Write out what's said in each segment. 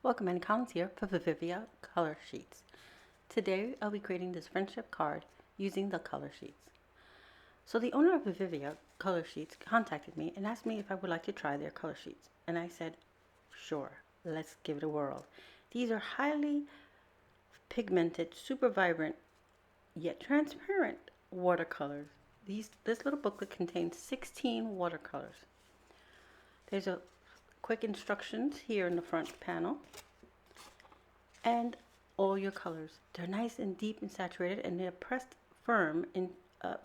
Welcome, Annie Collins here for Viviva Colorsheets. Today I'll be creating this friendship card using the color sheets. So the owner of Viviva Colorsheets contacted me and asked me if I would like to try their color sheets. And I said, sure, let's give it a whirl. These are highly pigmented, super vibrant, yet transparent watercolors. This little booklet contains 16 watercolors. There's a quick instructions here in the front panel, and all your colors. They're nice and deep and saturated, and they're pressed firm in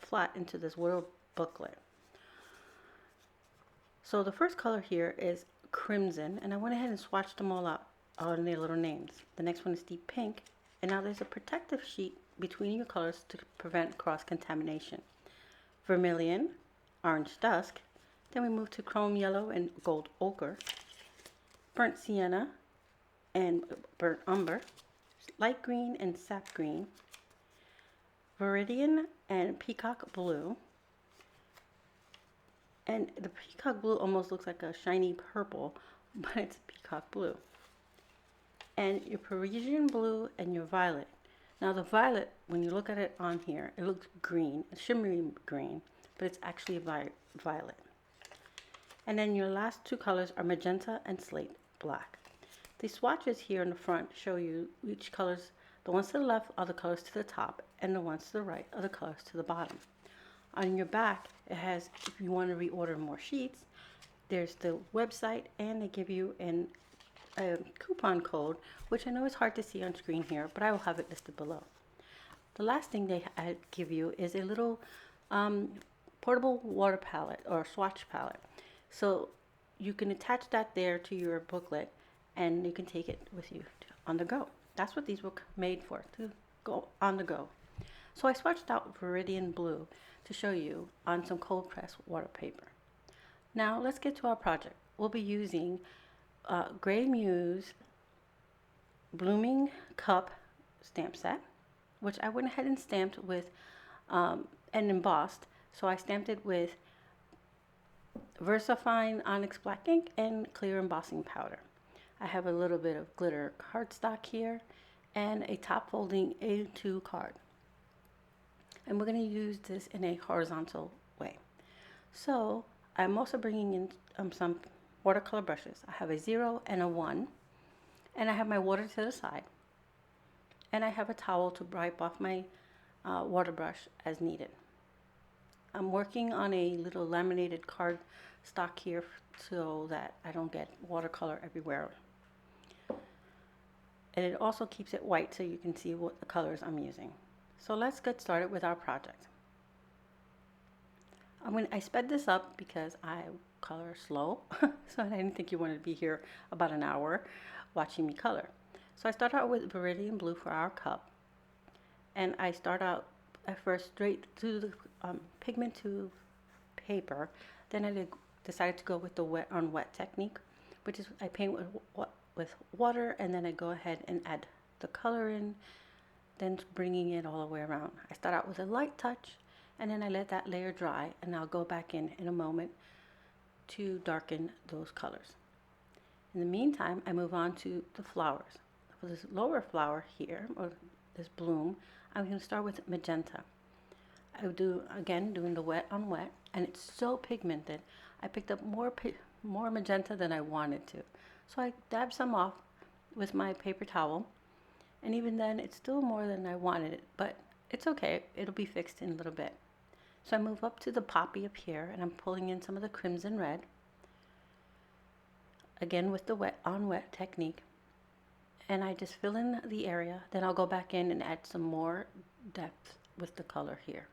flat into this little booklet. So the first color here is crimson, and I went ahead and swatched them all out on their little names. The next one is deep pink, and now there's a protective sheet between your colors to prevent cross-contamination. Vermilion, orange dusk, then we move to chrome yellow and gold ochre, burnt sienna and burnt umber, light green and sap green, viridian and peacock blue. And the peacock blue almost looks like a shiny purple, but it's peacock blue. And your Parisian blue and your violet. Now the violet, when you look at it on here, it looks green, a shimmery green, but it's actually violet. And then your last two colors are magenta and slate black. The swatches here in the front show you which colors. The ones to the left are the colors to the top, and the ones to the right are the colors to the bottom. On your back, it has, if you want to reorder more sheets, there's the website, and they give you a coupon code, which I know is hard to see on screen here, but I will have it listed below. The last thing they give you is a little portable water palette or swatch palette. So you can attach that there to your booklet, and you can take it with you on the go. That's what these were made for, to go on the go. So I swatched out Viridian blue to show you on some cold press water paper. Now let's get to our project. We'll be using Gray Muse Blooming Cup stamp set, which I went ahead and stamped with and embossed. So I stamped it with Versafine Onyx black ink and clear embossing powder. I have a little bit of glitter cardstock here and a top folding A2 card. And we're going to use this in a horizontal way. So I'm also bringing in some watercolor brushes. I have a 0 and a 1, and I have my water to the side. And I have a towel to wipe off my water brush as needed. I'm working on a little laminated card stock here so that I don't get watercolor everywhere. And it also keeps it white so you can see what the colors I'm using. So let's get started with our project. I sped this up because I color slow, so I didn't think you wanted to be here about an hour watching me color. So I start out with Viridian blue for our cup, and I start out at first straight to the pigment to paper. Then I decided to go with the wet on wet technique, which is I paint with water, and then I go ahead and add the color in, then bringing it all the way around. I start out with a light touch, and then I let that layer dry, and I'll go back in a moment to darken those colors. In the meantime, I move on to the flowers. For this lower flower here, or this bloom, I'm going to start with magenta. I do, again, doing the wet on wet, and it's so pigmented. I picked up more magenta than I wanted to. So I dabbed some off with my paper towel, and even then it's still more than I wanted it, but it's okay. It'll be fixed in a little bit. So I move up to the poppy up here, and I'm pulling in some of the crimson red, again with the wet on wet technique. And I just fill in the area, then I'll go back in and add some more depth with the color here.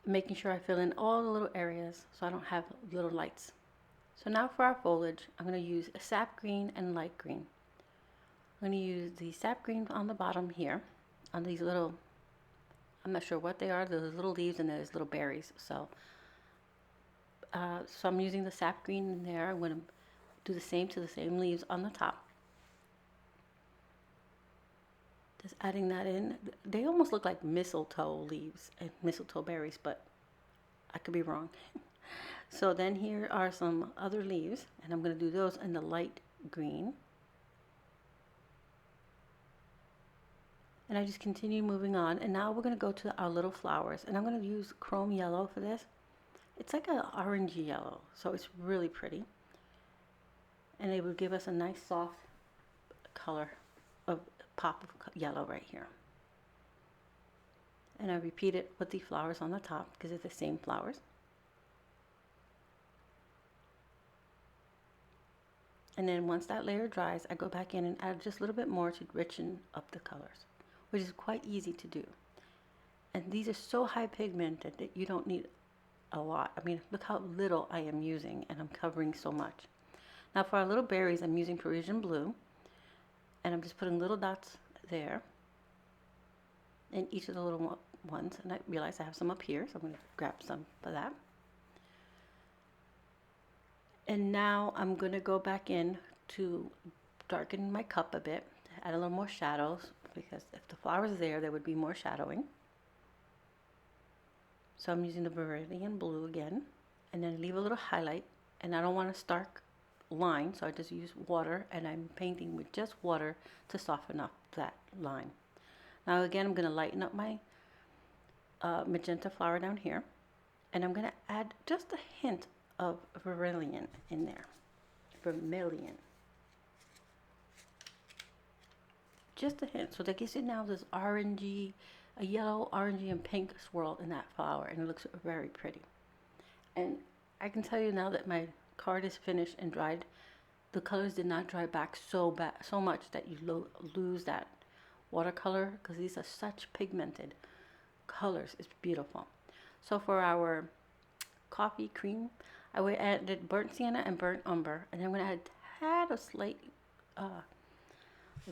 Making sure I fill in all the little areas so I don't have little lights. So now for our foliage, I'm going to use a sap green and light green. I'm going to use the sap green on the bottom here, on these little, I'm not sure what they are, those little leaves and there's little berries. So I'm using the sap green in there. I'm going to do the same to the same leaves on the top. Just adding that in. They almost look like mistletoe leaves and mistletoe berries, but I could be wrong. So then here are some other leaves, and I'm going to do those in the light green. And I just continue moving on, and now we're going to go to our little flowers, and I'm going to use chrome yellow for this. It's like an orangey yellow, so it's really pretty, and it will give us a nice soft color of pop of yellow right here. And I repeat it with the flowers on the top because it's the same flowers. And then once that layer dries, I go back in and add just a little bit more to richen up the colors, which is quite easy to do. And these are so high pigmented that you don't need a lot. I mean, look how little I am using, and I'm covering so much. Now for our little berries, I'm using Parisian blue, and I'm just putting little dots there in each of the little ones. And I realize I have some up here, so I'm going to grab some of that. And now I'm going to go back in to darken my cup a bit, add a little more shadows, because if the flowers are there, there would be more shadowing. So I'm using the Vermilion blue again, and then leave a little highlight, and I don't want a stark line, so I just use water, and I'm painting with just water to soften up that line. Now again, I'm going to lighten up my magenta flower down here, and I'm going to add just a hint of vermilion in there. Vermilion. Just a hint. So that gives it now this orangey, a yellow, orangey, and pink swirl in that flower, and it looks very pretty. And I can tell you now that my card is finished and dried, the colors did not dry back so much that you lose that watercolor, because these are such pigmented colors. It's beautiful. So for our coffee cream, I added burnt sienna and burnt umber, and I'm going to add a tad of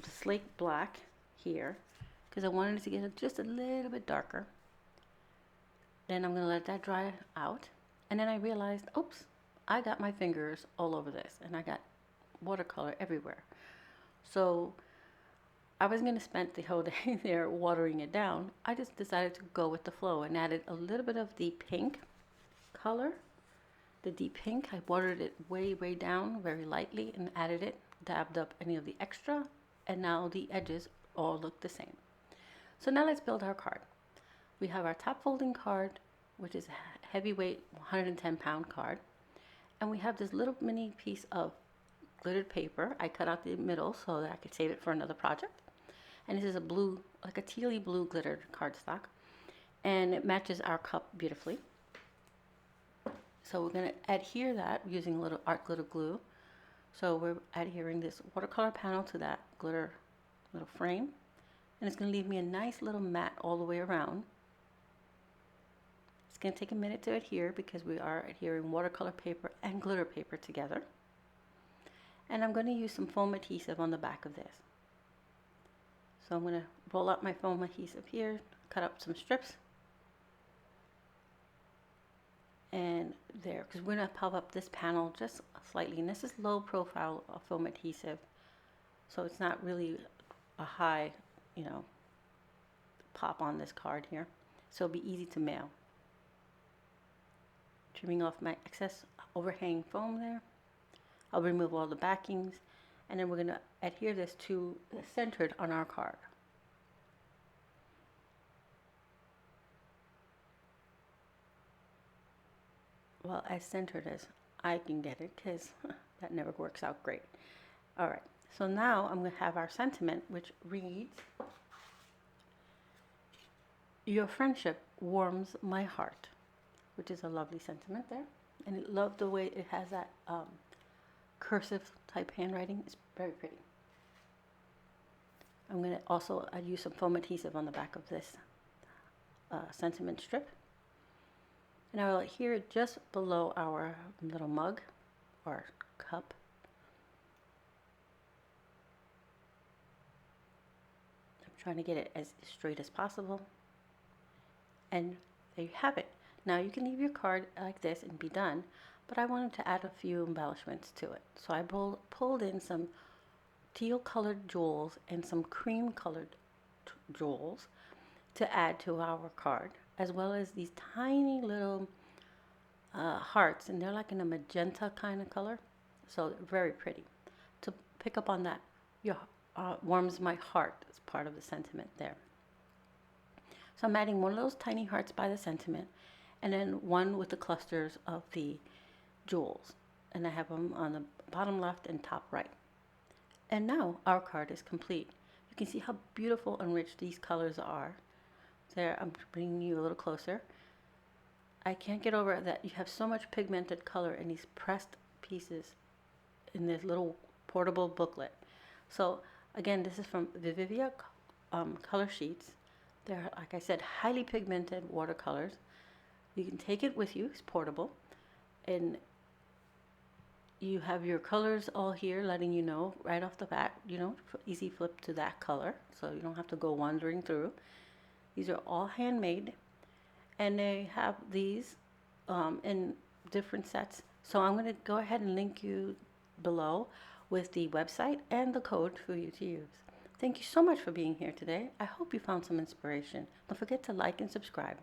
slate black here, because I wanted it to get just a little bit darker. Then I'm going to let that dry out, and then I realized, oops, I got my fingers all over this, and I got watercolor everywhere. So I was going to spend the whole day there watering it down. I just decided to go with the flow and added a little bit of the pink color. The deep pink, I watered it way down very lightly and added it, dabbed up any of the extra, and now the edges all look the same. So now let's build our card. We have our top folding card, which is a heavyweight 110-pound card, and we have this little mini piece of glittered paper. I cut out the middle so that I could save it for another project. And this is a blue, like a tealy blue glittered cardstock, and it matches our cup beautifully. So we're going to adhere that using a little art glitter glue. So we're adhering this watercolor panel to that glitter little frame, and it's going to leave me a nice little mat all the way around. It's going to take a minute to adhere because we are adhering watercolor paper and glitter paper together. And I'm going to use some foam adhesive on the back of this. So I'm going to roll out my foam adhesive here, cut up some strips, and there, because we're going to puff up this panel just slightly, and this is low profile foam adhesive, so it's not really a high, pop on this card here, so it'll be easy to mail. Trimming off my excess overhang foam there. I'll remove all the backings, and then we're going to adhere this to centered on our card. Well, as centered as I can get it, because that never works out great. All right, so now I'm going to have our sentiment, which reads, "Your friendship warms my heart," which is a lovely sentiment there. And I love the way it has that cursive type handwriting. It's very pretty. I'm going to also use some foam adhesive on the back of this sentiment strip. And I will adhere it just below our little mug or cup. I'm trying to get it as straight as possible. And there you have it. Now you can leave your card like this and be done, but I wanted to add a few embellishments to it. So I pulled in some teal colored jewels and some cream colored jewels to add to our card, as well as these tiny little hearts, and they're like in a magenta kind of color, so very pretty. To pick up on that, your warms my heart is part of the sentiment there. So I'm adding one of those tiny hearts by the sentiment, and then one with the clusters of the jewels, and I have them on the bottom left and top right. And now our card is complete. You can see how beautiful and rich these colors are. There, I'm bringing you a little closer. I can't get over that you have so much pigmented color in these pressed pieces in this little portable booklet. So again, this is from Viviva Colorsheets. They're, like I said, highly pigmented watercolors. You can take it with you, it's portable. And you have your colors all here letting you know right off the bat, easy flip to that color. So you don't have to go wandering through. These are all handmade. And they have these in different sets. So I'm going to go ahead and link you below with the website and the code for you to use. Thank you so much for being here today. I hope you found some inspiration. Don't forget to like and subscribe.